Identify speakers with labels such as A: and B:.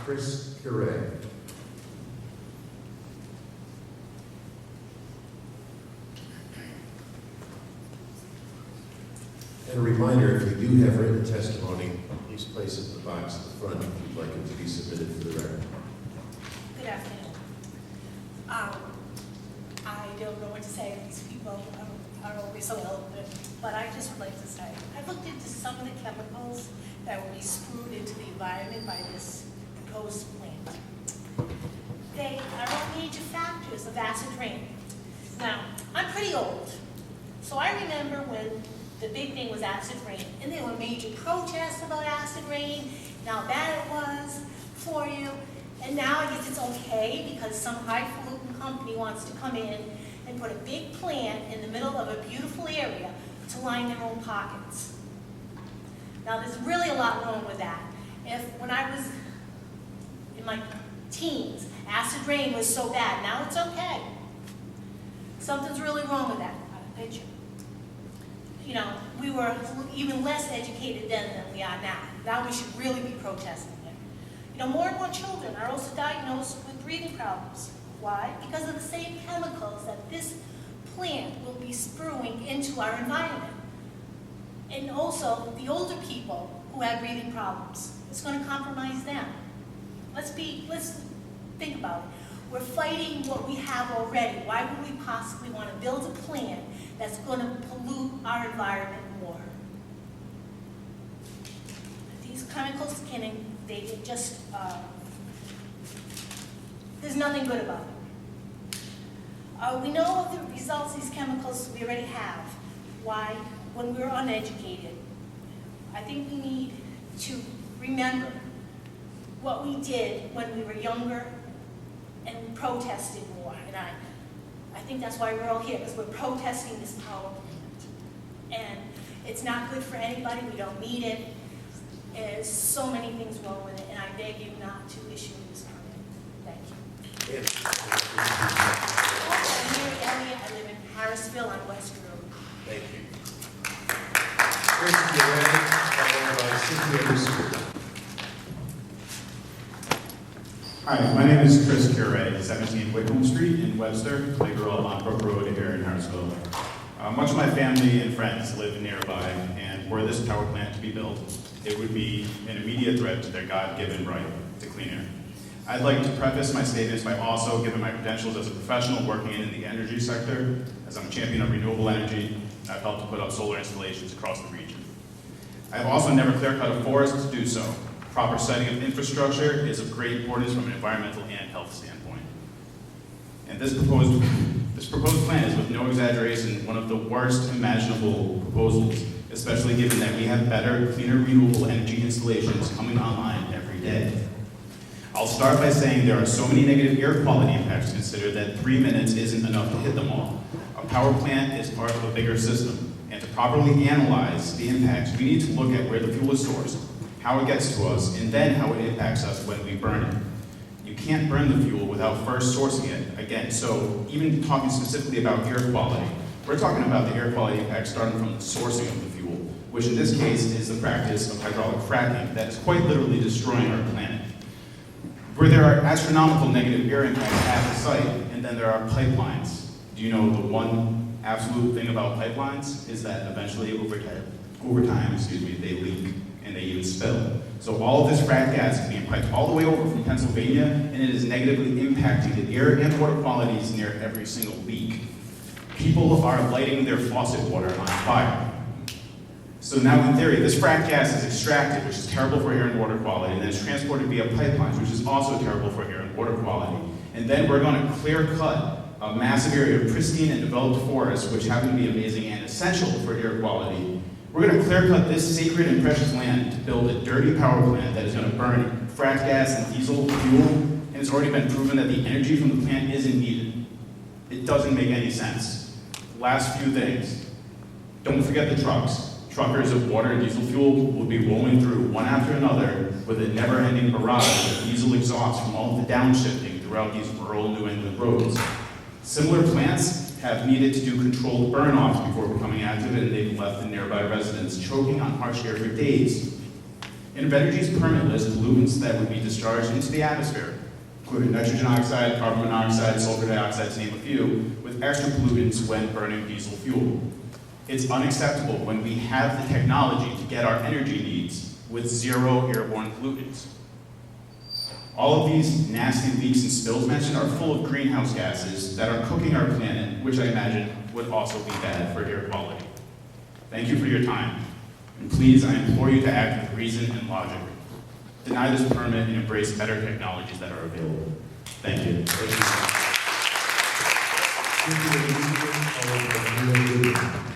A: Chris Curet. And a reminder, if you do have written testimony, please place it in the box at the front if you'd like it to be submitted for the record.
B: Good afternoon. I don't know what to say. These people are always so eloquent, but I just would like to say, I looked into some of the chemicals that will be spewed into the environment by this proposed plant. They are all major factors of acid rain. Now, I'm pretty old, so I remember when the big thing was acid rain, and there were major protests about acid rain, how bad it was for you, and now I guess it's okay because some highfalutin company wants to come in and put a big plant in the middle of a beautiful area to line their own pockets. Now there's really a lot wrong with that. When I was in my teens, acid rain was so bad, now it's okay. Something's really wrong with that picture. You know, we were even less educated then than we are now. Now we should really be protesting it. You know, more and more children are also diagnosed with breathing problems. Why? Because of the same chemicals that this plant will be spewing into our environment. And also, the older people who have breathing problems, it's going to compromise them. Let's think about it. We're fighting what we have already. Why would we possibly want to build a plant that's going to pollute our environment more? These chemicals there's nothing good about it. We know of the results these chemicals we already have. Why? When we're uneducated. I think we need to remember what we did when we were younger and protested more. And I think that's why we're all here, because we're protesting this power plant. And it's not good for anybody. We don't need it. There's so many things wrong with it, and I beg you not to issue this permit. Thank you.
A: Yes.
B: I'm Mary Elliott. I live in Harrisville on West Road.
A: Thank you. Chris Curet, followed by Cynthia Risco.
C: Hi, my name is Chris Curet, 17 Whitcomb Street in Webster. I grew up on Brook Road here in Harrisville. Much of my family and friends live nearby, and were this power plant to be built, it would be an immediate threat to their God-given right to clean air. I'd like to preface my statements by also giving my credentials as a professional working in the energy sector, as I'm a champion of renewable energy, and I've helped to put up solar installations across the region. I have also never clear-cut a forest to do so. Proper setting of infrastructure is of great importance from an environmental and health standpoint. And this proposed plan is, with no exaggeration, one of the worst imaginable proposals, especially given that we have better, cleaner, renewable energy installations coming online every day. I'll start by saying there are so many negative air quality impacts to consider that 3 minutes isn't enough to hit them all. A power plant is part of a bigger system, and to properly analyze the impacts, we need to look at where the fuel is sourced, how it gets to us, and then how it impacts us when we burn it. You can't burn the fuel without first sourcing it. Again, so even talking specifically about air quality, we're talking about the air quality impact starting from the sourcing of the fuel, which in this case is the practice of hydraulic fracking that is quite literally destroying our planet. Where there are astronomical negative air impacts at the site, and then there are pipelines. Do you know the one absolute thing about pipelines is that eventually over time, they leak and they even spill. So all of this frac gas is being piped all the way over from Pennsylvania, and it is negatively impacting the air and water qualities near every single leak. People are lighting their faucet water on fire. So now in theory, this frac gas is extracted, which is terrible for air and water quality, and then it's transported via pipelines, which is also terrible for air and water quality. And then we're going to clear cut a massive area of pristine and developed forests, which happen to be amazing and essential for air quality. We're going to clear cut this sacred and precious land to build a dirty power plant that is going to burn frac gas and diesel fuel, and it's already been proven that the energy from the plant isn't needed. It doesn't make any sense. Last few things. Don't forget the trucks. Truckers of water and diesel fuel will be rolling through one after another with a never-ending barrage of diesel exhaust from all of the downshifting throughout these rural New England roads. Similar plants have needed to do controlled burn-offs before becoming active, and they've left the nearby residents choking on harsh air for days. In Evergy's permit lists pollutants that would be discharged into the atmosphere, including nitrogen oxide, carbon monoxide, sulfur dioxide, to name a few, with extra pollutants when burning diesel fuel. It's unacceptable when we have the technology to get our energy needs with zero airborne pollutants. All of these nasty leaks and spills mentioned are full of greenhouse gases that are cooking our planet, which I imagine would also be bad for air quality. Thank you for your time, and please, I implore you to act with reason and logic. Deny this permit and embrace better technologies that are available. Thank you.
A: Thank you.